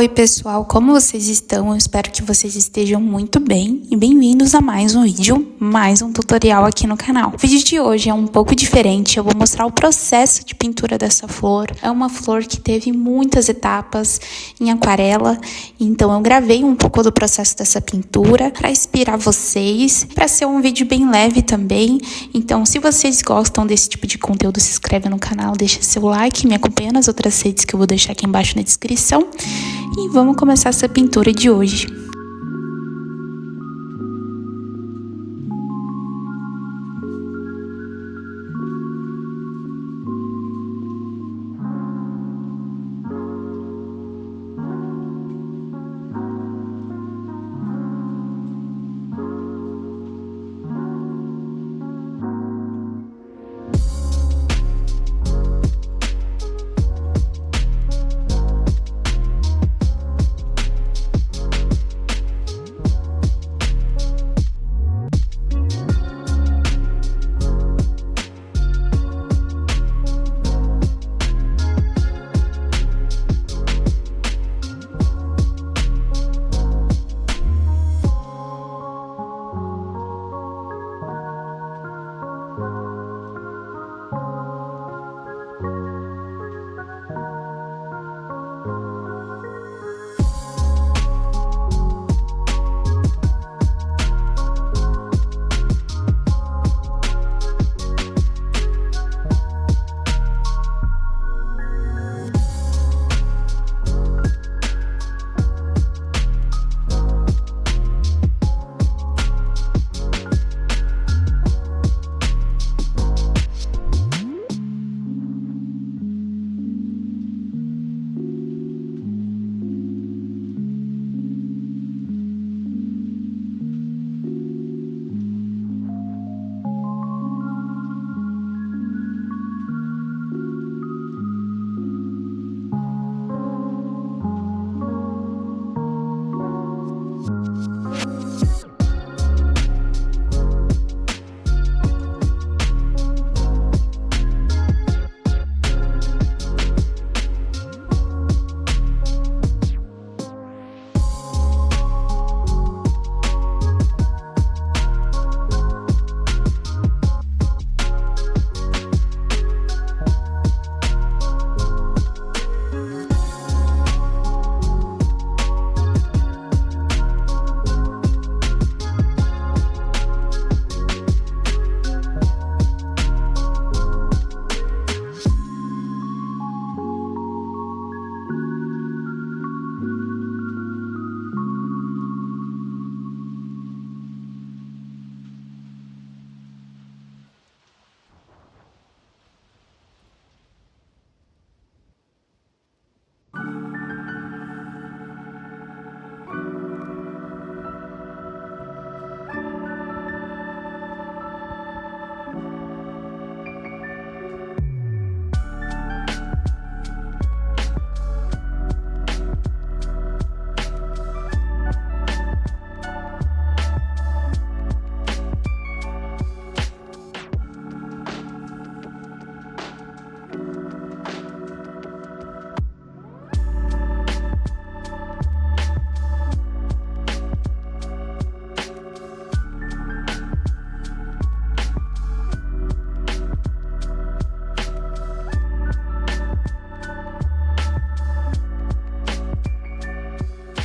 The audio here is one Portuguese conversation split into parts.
Oi pessoal, como vocês estão? Eu espero que vocês estejam muito bem e bem-vindos a mais um vídeo, mais um tutorial aqui no canal. O vídeo de hoje é um pouco diferente, eu vou mostrar o processo de pintura dessa flor. É uma flor que teve muitas etapas em aquarela, então eu gravei um pouco do processo dessa pintura para inspirar vocês, para ser um vídeo bem leve também. Então se vocês gostam desse tipo de conteúdo, se inscreve no canal, deixa seu like, me acompanha nas outras redes que eu vou deixar aqui embaixo na descrição. E vamos começar essa pintura de hoje.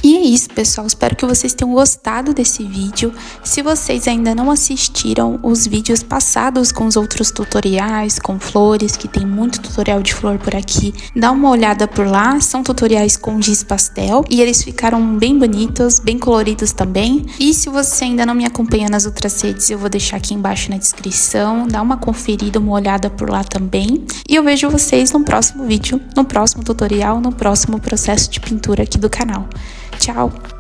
E é isso, pessoal, espero que vocês tenham gostado desse vídeo. Se vocês ainda não assistiram os vídeos passados com os outros tutoriais, com flores, que tem muito tutorial de flor por aqui, dá uma olhada por lá, são tutoriais com giz pastel e eles ficaram bem bonitos, bem coloridos também. E se você ainda não me acompanha nas outras redes, eu vou deixar aqui embaixo na descrição, dá uma conferida, uma olhada por lá também. E eu vejo vocês no próximo vídeo, no próximo tutorial, no próximo processo de pintura aqui do canal. Tchau!